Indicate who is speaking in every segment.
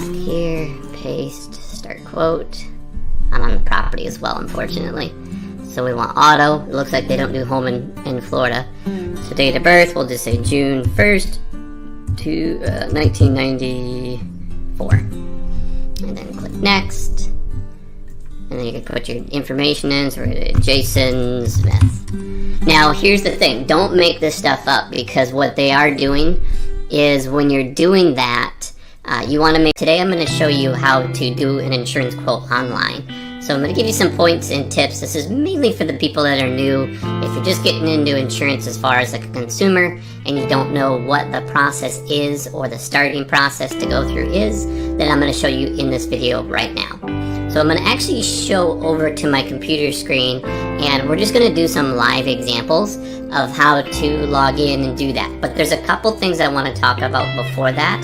Speaker 1: Here, paste, start quote. I'm on the property as well, unfortunately. So we want auto. It looks like they don't do home in Florida. So date of birth, we'll just say June 1st to 1994. And then click next. And then you can put your information in. So we're going to Jason Smith. Now here's the thing. Don't make this stuff up, because what they are doing is when you're doing that, you want to make... Today I'm going to show you how to do an insurance quote online. So I'm going to give you some points and tips. This is mainly for the people that are new. If you're just getting into insurance as far as like a consumer and you don't know what the process is or the starting process to go through is, then I'm going to show you in this video right now. So I'm going to actually show over to my computer screen, and we're just going to do some live examples of how to log in and do that. But there's a couple things I want to talk about before that.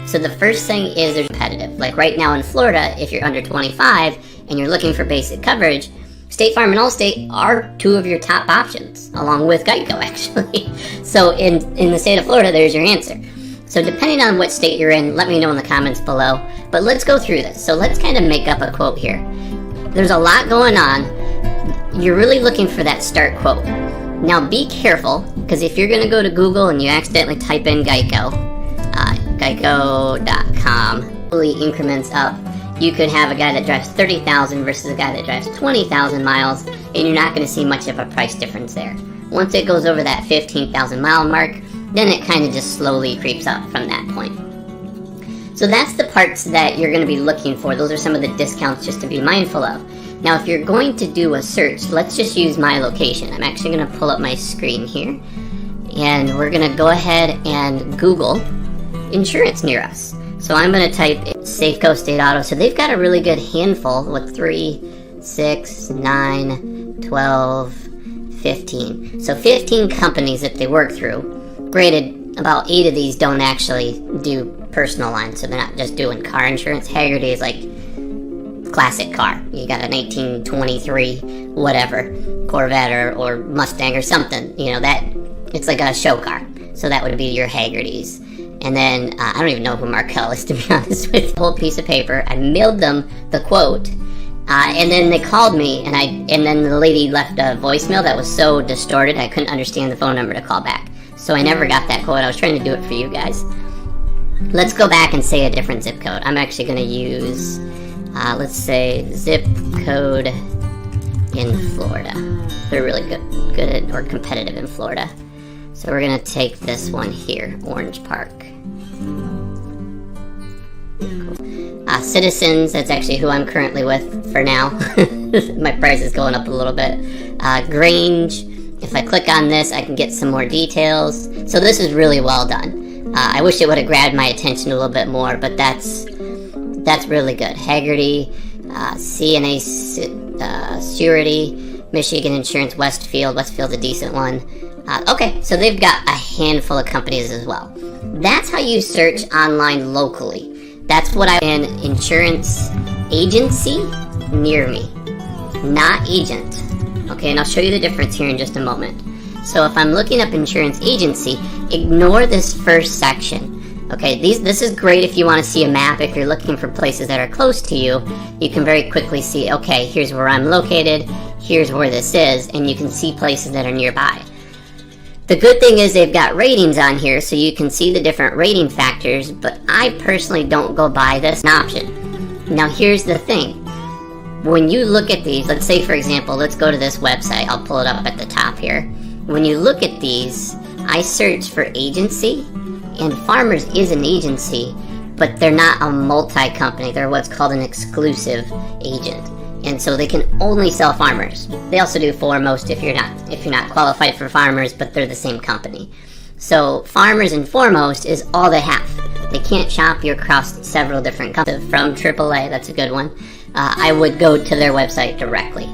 Speaker 1: So the first thing is they're competitive. Like right now in Florida, if you're under 25 and you're looking for basic coverage, State Farm and Allstate are two of your top options, along with Geico actually. So in the state of Florida, there's your answer. So depending on what state you're in, let me know in the comments below. But let's go through this. So let's kind of make up a quote here. There's a lot going on. You're really looking for that start quote. Now be careful, because if you're going to go to Google and you accidentally type in Geico, Geico.com, fully increments up, you could have a guy that drives 30,000 versus a guy that drives 20,000 miles, and you're not going to see much of a price difference there. Once it goes over that 15,000 mile mark, then it kind of just slowly creeps up from that point. So that's the parts that you're going to be looking for. Those are some of the discounts just to be mindful of. Now if you're going to do a search, let's just use my location. I'm actually going to pull up my screen here, and we're going to go ahead and Google insurance near us. So I'm going to type Safeco State Auto. So they've got a really good handful with 3, 6, 9, 12, 15. So 15 companies that they work through. Granted, about 8 of these don't actually do personal lines, so they're not just doing car insurance. Hagerty is like classic car. You got a 1923 whatever Corvette or Mustang or something. You know, that it's like a show car. So that would be your Hagertys. And then, I don't even know who Markel is, to be honest with you. A whole piece of paper. I mailed them the quote. And then they called me, and then the lady left a voicemail that was so distorted, I couldn't understand the phone number to call back. So I never got that quote. I was trying to do it for you guys. Let's go back and say a different zip code. I'm actually going to use, let's say, zip code in Florida. They're really good or competitive in Florida. So we're going to take this one here, Orange Park. Citizens, that's actually who I'm currently with for now. My price is going up a little bit. Grange, if I click on this, I can get some more details. So this is really well done. I wish it would have grabbed my attention a little bit more, but that's really good. Hagerty, CNA Surety, Michigan Insurance, Westfield's a decent one. Okay, so they've got a handful of companies as well. That's how you search online locally. That's what an insurance agency near me, not agent. Okay, and I'll show you the difference here in just a moment. So if I'm looking up insurance agency, ignore this first section. Okay, this is great if you want to see a map. If you're looking for places that are close to you, you can very quickly see, okay, here's where I'm located, here's where this is, and you can see places that are nearby. The good thing is they've got ratings on here, so you can see the different rating factors, but I personally don't go by this option. Now here's the thing. When you look at these, let's say for example, let's go to this website. I'll pull it up at the top here. When you look at these, I search for agency, and Farmers is an agency, but they're not a multi-company. They're what's called an exclusive agent. And so they can only sell Farmers. They also do Foremost if you're not qualified for Farmers, but they're the same company. So Farmers and Foremost is all they have. They can't shop you across several different companies. From AAA, that's a good one. I would go to their website directly.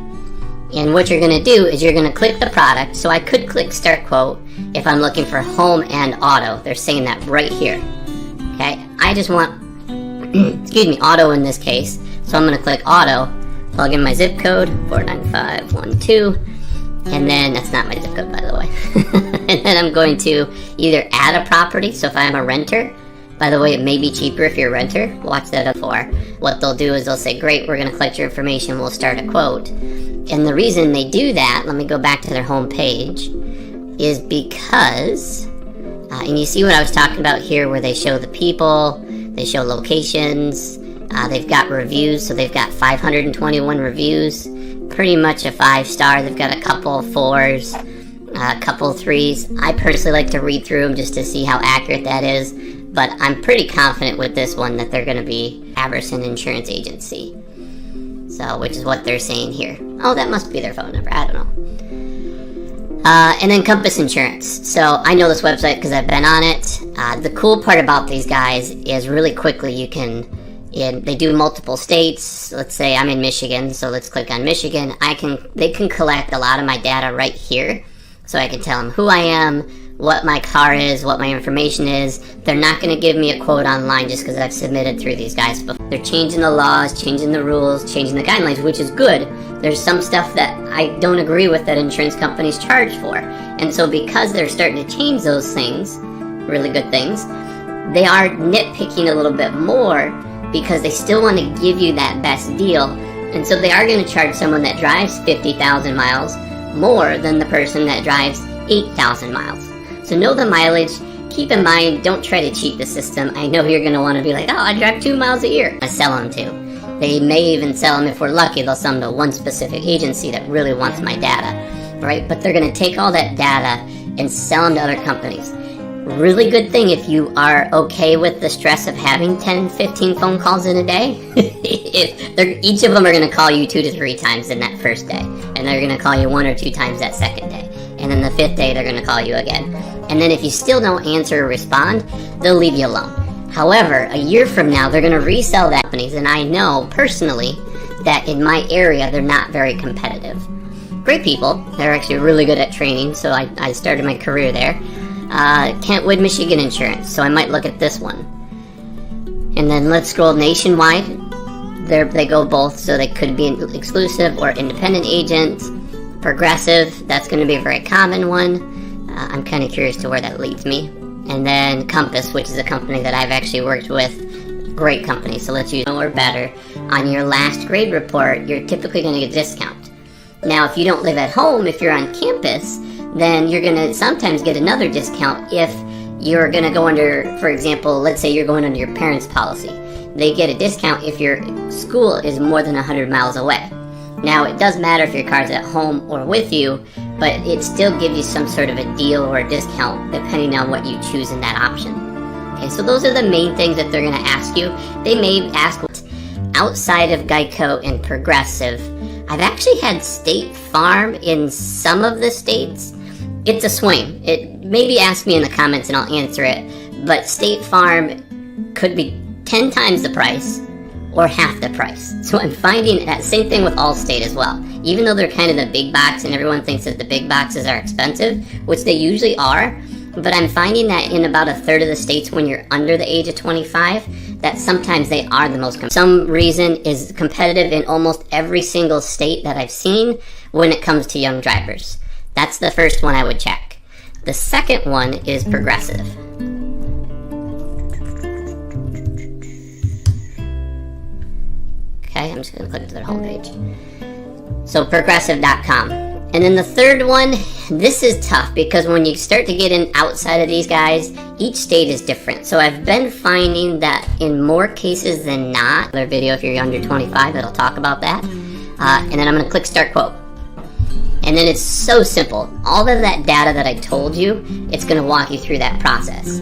Speaker 1: And what you're going to do is you're going to click the product. So I could click Start Quote if I'm looking for home and auto. They're saying that right here. Okay, I just want, excuse me, auto in this case. So I'm going to click auto. Plug in my zip code, 49512, and then, that's not my zip code by the way, and then I'm going to either add a property, so if I'm a renter, By the way, it may be cheaper if you're a renter. Watch that up for. What they'll do is they'll say, great, we're going to collect your information, we'll start a quote. And the reason they do that, let me go back to their home page, is because, and you see what I was talking about here where they show the people, they show locations, they've got reviews, so they've got 521 reviews, pretty much a 5-star. They've got a couple 4s, a couple 3s. I personally like to read through them just to see how accurate that is, but I'm pretty confident with this one that they're going to be Aberson Insurance Agency. So, which is what they're saying here. Oh, that must be their phone number. I don't know. And then Compass Insurance. So I know this website because I've been on it. The cool part about these guys is really quickly you can, they do multiple states. Let's say I'm in Michigan, so let's click on Michigan. They can collect a lot of my data right here. So I can tell them who I am, what my car is, what my information is. They're not going to give me a quote online just because I've submitted through these guys before. They're changing the laws, changing the rules, changing the guidelines, which is good. There's some stuff that I don't agree with that insurance companies charge for. And so because they're starting to change those things, really good things, they are nitpicking a little bit more because they still want to give you that best deal. And so they are going to charge someone that drives 50,000 miles more than the person that drives 8,000 miles. So know the mileage. Keep in mind, don't try to cheat the system. I know you're going to want to be like, oh, I drive 2 miles a year. I sell them to. They may even sell them, if we're lucky, they'll sell them to one specific agency that really wants my data, right? But they're going to take all that data and sell them to other companies. Really good thing if you are okay with the stress of having 10, 15 phone calls in a day. Each of them are going to call you 2 to 3 times in that first day. And they're going to call you 1 or 2 times that second day. And then the 5th day, they're going to call you again. And then if you still don't answer or respond, they'll leave you alone. However, a year from now, they're going to resell that companies. And I know personally that in my area, they're not very competitive. Great people. They're actually really good at training. So I started my career there. Kentwood, Michigan Insurance. So I might look at this one. And then let's scroll nationwide. They go both. So they could be an exclusive or independent agent. Progressive, that's going to be a very common one. I'm kind of curious to where that leads me. And then Compass, which is a company that I've actually worked with. Great company, so let's use or better. On your last grade report, you're typically going to get a discount. Now, if you don't live at home, if you're on campus, then you're going to sometimes get another discount if you're going to go under, for example, let's say you're going under your parents' policy. They get a discount if your school is more than 100 miles away. Now, it does matter if your car's at home or with you, but it still gives you some sort of a deal or a discount depending on what you choose in that option. Okay, so those are the main things that they're going to ask you. They may ask outside of Geico and Progressive. I've actually had State Farm in some of the states. It's a swing. Maybe ask me in the comments and I'll answer it. But State Farm could be 10 times the price or half the price. So I'm finding that same thing with Allstate as well. Even though they're kind of the big box and everyone thinks that the big boxes are expensive, which they usually are, but I'm finding that in about a third of the states when you're under the age of 25, that sometimes they are the most competitive. Some reason is competitive in almost every single state that I've seen when it comes to young drivers. That's the first one I would check. The second one is Progressive. Okay, I'm just going to click to their homepage. So progressive.com. And then the third one, this is tough because when you start to get in outside of these guys, each state is different. So I've been finding that in more cases than not, their video if you're under 25, it'll talk about that. And then I'm going to click Start Quote. And then it's so simple. All of that data that I told you, it's going to walk you through that process.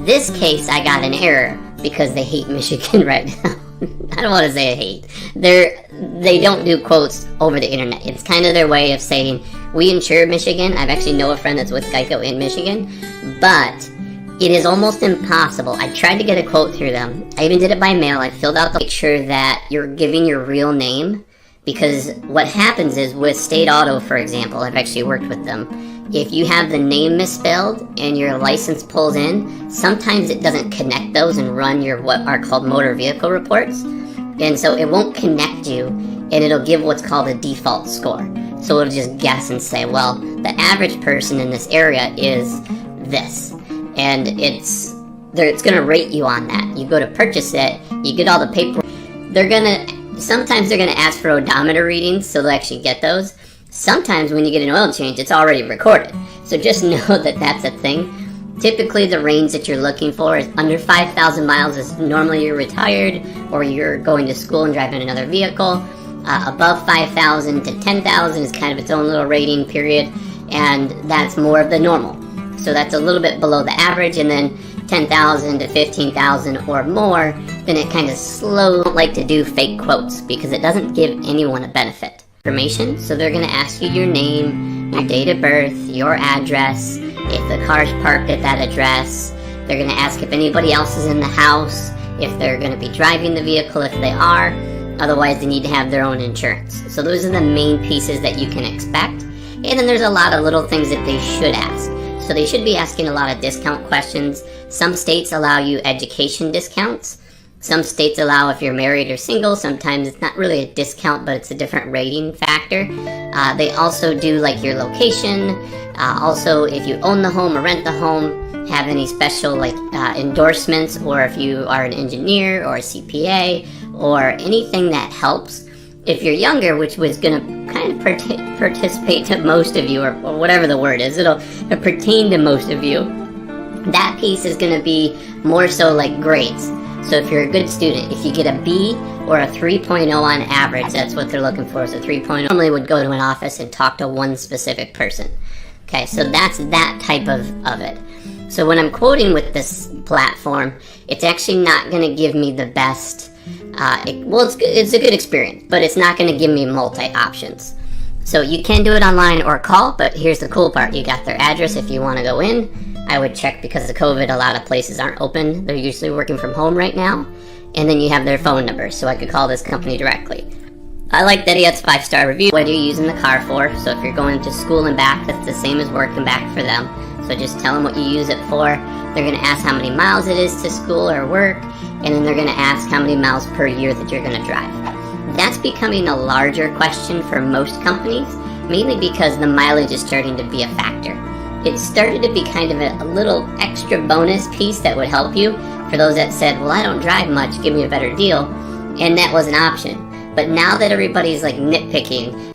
Speaker 1: This case, I got an error because they hate Michigan right now. I don't want to say I hate. They don't do quotes over the internet. It's kind of their way of saying, we insure Michigan. I've actually know a friend that's with Geico in Michigan. But it is almost impossible. I tried to get a quote through them. I even did it by mail. I filled out to make sure that you're giving your real name. Because what happens is with State Auto, for example, I've actually worked with them. If you have the name misspelled and your license pulls in, sometimes it doesn't connect those and run your what are called motor vehicle reports. And so it won't connect you and it'll give what's called a default score. So it'll just guess and say, well, the average person in this area is this. And it's it's gonna rate you on that. You go to purchase it, you get all the paperwork. Sometimes they're gonna ask for odometer readings, so they'll actually get those. Sometimes when you get an oil change, it's already recorded. So just know that that's a thing. Typically the range that you're looking for is under 5,000 miles is normally you're retired or you're going to school and driving another vehicle. Above 5,000 to 10,000 is kind of its own little rating period, and that's more of the normal. So that's a little bit below the average, and then 10,000 to 15,000 or more, then it kind of slowly. Don't like to do fake quotes because it doesn't give anyone a benefit. Information, so they're going to ask you your name, your date of birth, your address, if the car's parked at that address. They're going to ask if anybody else is in the house, if they're going to be driving the vehicle, if they are. Otherwise, they need to have their own insurance. So those are the main pieces that you can expect. And then there's a lot of little things that they should ask. So they should be asking a lot of discount questions. Some states allow you education discounts. Some states allow if you're married or single. Sometimes it's not really a discount, but it's a different rating factor. They also do like your location. Also, if you own the home or rent the home, have any special like endorsements, or if you are an engineer or a CPA or anything that helps. If you're younger, which was going to kind of participate to most of you, or whatever the word is, it'll pertain to most of you. That piece is going to be more so like grades. So if you're a good student, if you get a B or a 3.0 on average, that's what they're looking for, is a 3.0. Normally would go to an office and talk to one specific person. Okay, so that's that type of it. So when I'm quoting with this platform, it's actually not going to give me the best. It's a good experience, but it's not going to give me multi-options. So you can do it online or call, but here's the cool part. You got their address if you want to go in. I would check because of COVID, a lot of places aren't open. They're usually working from home right now. And then you have their phone number, so I could call this company directly. I like that he has 5-star review. What are you using the car for? So if you're going to school and back, that's the same as work and back for them. So just tell them what you use it for. They're going to ask how many miles it is to school or work, and then they're going to ask how many miles per year that you're going to drive. That's becoming a larger question for most companies, mainly because the mileage is starting to be a factor. It started to be kind of a little extra bonus piece that would help you for those that said, well, I don't drive much, give me a better deal, and that was an option. But now that everybody's like nitpicking,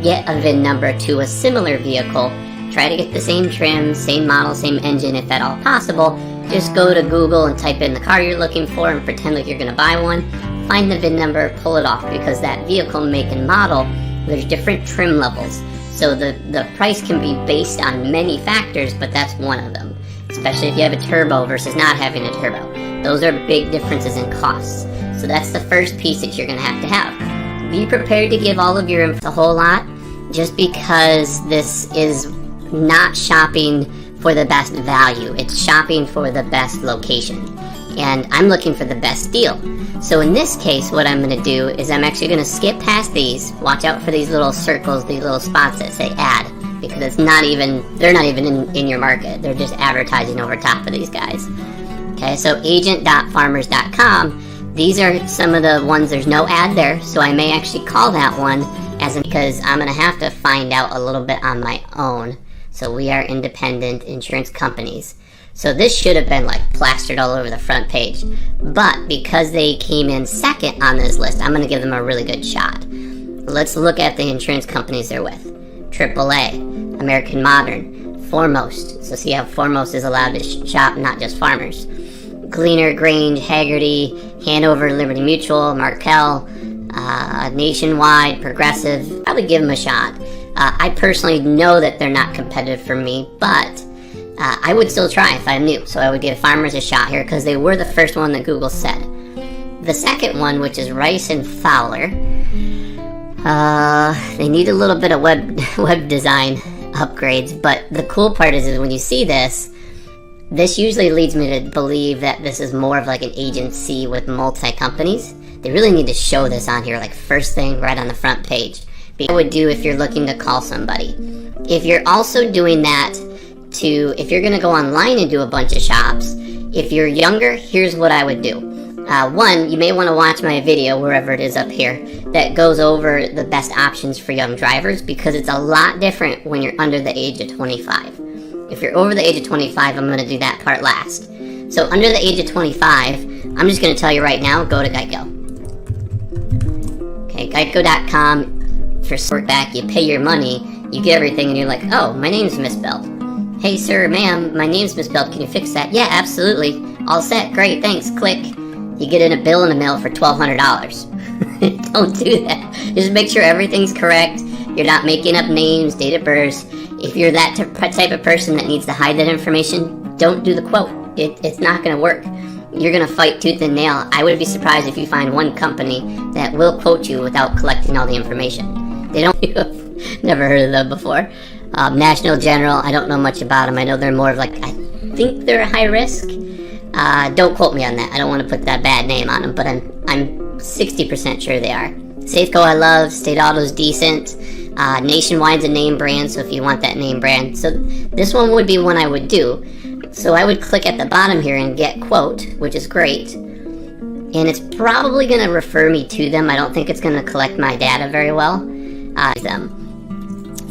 Speaker 1: get a VIN number to a similar vehicle. Try to get the same trim, same model, same engine if at all possible. Just go to Google and type in the car you're looking for and pretend like you're going to buy one. Find the VIN number, pull it off, because that vehicle make and model, there's different trim levels. So the price can be based on many factors, but that's one of them. Especially if you have a turbo versus not having a turbo. Those are big differences in costs. So that's the first piece that you're going to have. Be prepared to give all of your info, a whole lot, just because this is not shopping for the best value. It's shopping for the best location. And I'm looking for the best deal. So in this case, what I'm going to do is I'm actually going to skip past these. Watch out for these little circles, these little spots that say ad, because they're not even in your market. They're just advertising over top of these guys. Okay, so agent.farmers.com, these are some of the ones, there's no ad there, so I may actually call that one because I'm going to have to find out a little bit on my own. So we are independent insurance companies. So this should have been like plastered all over the front page. But because they came in second on this list, I'm going to give them a really good shot. Let's look at the insurance companies they're with. AAA, American Modern, Foremost. So see how Foremost is allowed to shop, not just Farmers. Gleaner, Grange, Haggerty, Hanover, Liberty Mutual, Markel, Nationwide, Progressive. I would give them a shot. I personally know that they're not competitive for me, but I would still try if I knew. So I would give Farmers a shot here because they were the first one that Google said. The second one, which is Rice and Fowler, they need a little bit of web design upgrades, but the cool part is when you see this usually leads me to believe that this is more of like an agency with multi-companies. They really need to show this on here, like first thing right on the front page. I would do if you're looking to call somebody. If you're also doing that if you're going to go online and do a bunch of shops, if you're younger, here's what I would do. One, you may want to watch my video, wherever it is up here, that goes over the best options for young drivers, because it's a lot different when you're under the age of 25. If you're over the age of 25, I'm going to do that part last. So under the age of 25, I'm just going to tell you right now, go to Geico. Okay, Geico.com, for support back, you pay your money, you get everything, and you're like, oh, my name's misspelled. Hey, sir, ma'am, my name's misspelled, can you fix that? Yeah, absolutely. All set, great, thanks, click. You get in a bill in the mail for $1,200. Don't do that. Just make sure everything's correct. You're not making up names, date of birth. If you're that type of person that needs to hide that information, don't do the quote. It's not going to work. You're going to fight tooth and nail. I would be surprised if you find one company that will quote you without collecting all the information. They don't. Never heard of them before. National General, I don't know much about them. I know they're more of like, I think they're high risk. Don't quote me on that. I don't want to put that bad name on them, but I'm 60% sure they are. Safeco I love. State Auto's decent. Nationwide's a name brand, so if you want that name brand. So this one would be one I would do. So I would click at the bottom here and get quote, which is great. And it's probably going to refer me to them. I don't think it's going to collect my data very well.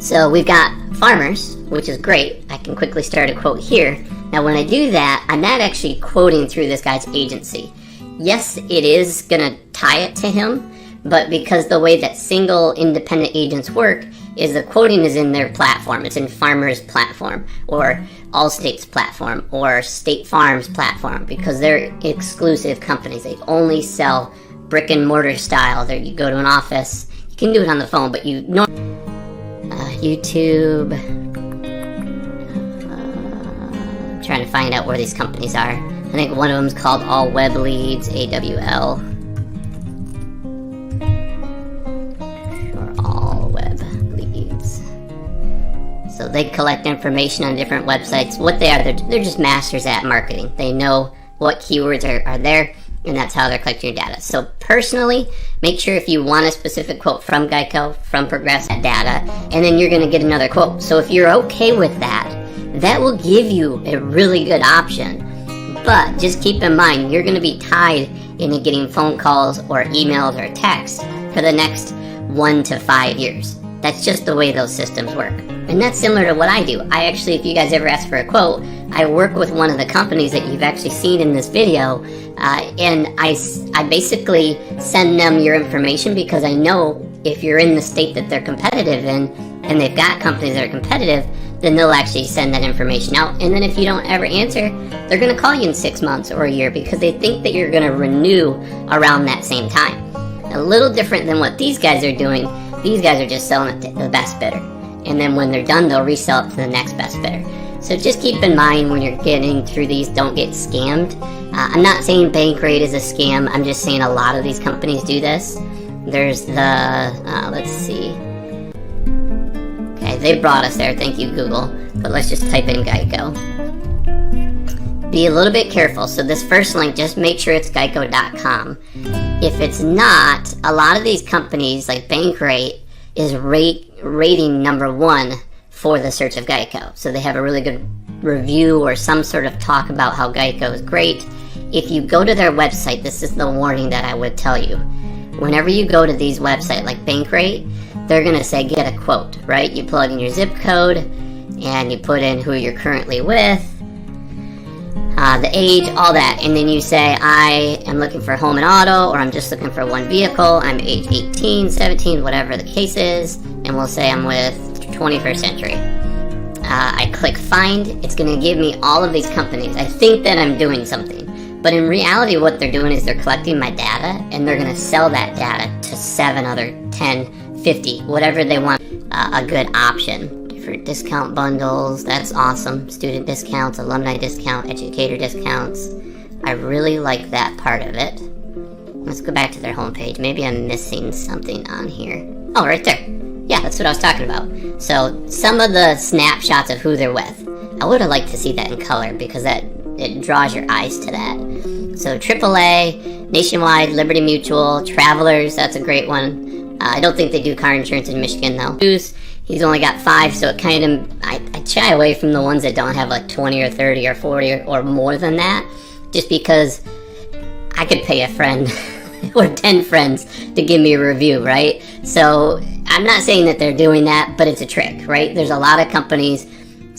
Speaker 1: So we've got farmers, which is great. I can quickly start a quote here. Now when I do that, I'm not actually quoting through this guy's agency. Yes, it is going to tie it to him, but because the way that single independent agents work is the quoting is in their platform. It's in Farmers' platform, or Allstate's platform, or State Farm's platform, because they're exclusive companies. They only sell brick and mortar style. There, you go to an office. You can do it on the phone, but you know, YouTube. Trying to find out where these companies are. I think one of them is called All Web Leads, AWL. Or All Web Leads. So they collect information on different websites. What they are, they're just masters at marketing. They know what keywords are there, and that's how they're collecting your data. So personally, make sure if you want a specific quote from Geico, from Progressive data, and then you're going to get another quote. So if you're okay with that, that will give you a really good option. But just keep in mind, you're going to be tied into getting phone calls or emails or texts for the next 1 to 5 years. That's just the way those systems work. And that's similar to what I do. I actually, if you guys ever ask for a quote, I work with one of the companies that you've actually seen in this video, and I basically send them your information because I know if you're in the state that they're competitive in, and they've got companies that are competitive, then they'll actually send that information out. And then if you don't ever answer, they're going to call you in 6 months or a year because they think that you're going to renew around that same time. A little different than what these guys are doing. These guys are just selling it to the best bidder. And then when they're done, they'll resell it to the next best bidder. So just keep in mind when you're getting through these, don't get scammed. I'm not saying Bankrate is a scam. I'm just saying a lot of these companies do this. There's the, let's see. Okay, they brought us there, thank you Google, but let's just type in Geico. Be a little bit careful, so this first link, just make sure it's Geico.com. If it's not, a lot of these companies, like Bankrate, is rating #1 for the search of Geico. So they have a really good review or some sort of talk about how Geico is great. If you go to their website, this is the warning that I would tell you. Whenever you go to these websites like Bankrate, they're going to say get a quote, right? You plug in your zip code and you put in who you're currently with, the age, all that, and then you say I am looking for home and auto, or I'm just looking for one vehicle, I'm age 18, 17, whatever the case is, and we'll say I'm with 21st Century. I click find, it's going to give me all of these companies. I think that I'm doing something, but in reality what they're doing is they're collecting my data and they're going to sell that data to 7 other 10, 50, whatever they want, a good option. Different discount bundles, that's awesome. Student discounts, alumni discount, educator discounts. I really like that part of it. Let's go back to their homepage. Maybe I'm missing something on here. Oh, right there. Yeah, that's what I was talking about. So some of the snapshots of who they're with. I would have liked to see that in color because it draws your eyes to that. So AAA, Nationwide, Liberty Mutual, Travelers, that's a great one. I don't think they do car insurance in Michigan though. He's only got 5, so it kind of, I shy away from the ones that don't have like 20 or 30 or 40 or more than that, just because I could pay a friend or 10 friends to give me a review, right? So I'm not saying that they're doing that, but it's a trick, right? There's a lot of companies,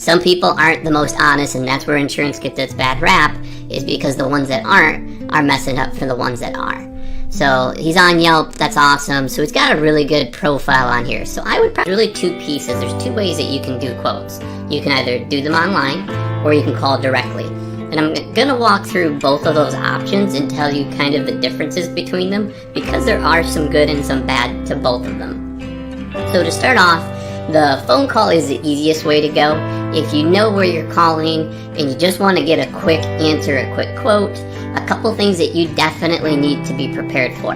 Speaker 1: Some people aren't the most honest, and that's where insurance gets its bad rap, is because the ones that aren't are messing up for the ones that are. So he's on Yelp, that's awesome. So he's got a really good profile on here. So I would probably, really two pieces. There's two ways that you can do quotes. You can either do them online, or you can call directly. And I'm gonna walk through both of those options and tell you kind of the differences between them, because there are some good and some bad to both of them. So to start off, the phone call is the easiest way to go. If you know where you're calling and you just want to get a quick answer, a quick quote, a couple things that you definitely need to be prepared for.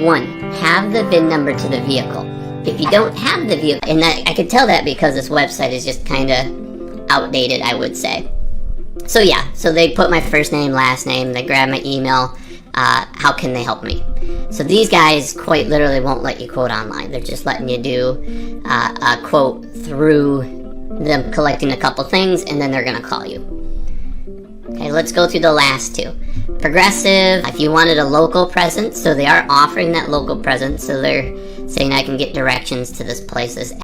Speaker 1: One, have the VIN number to the vehicle. If you don't have the vehicle, and I could tell that because this website is just kind of outdated, I would say. So yeah, so they put my first name, last name, they grab my email. How can they help me? So these guys quite literally won't let you quote online. They're just letting you do a quote through them collecting a couple things, and then they're gonna call you. Okay, let's go through the last two. Progressive, if you wanted a local presence, so they are offering that local presence, so they're saying I can get directions to this place, this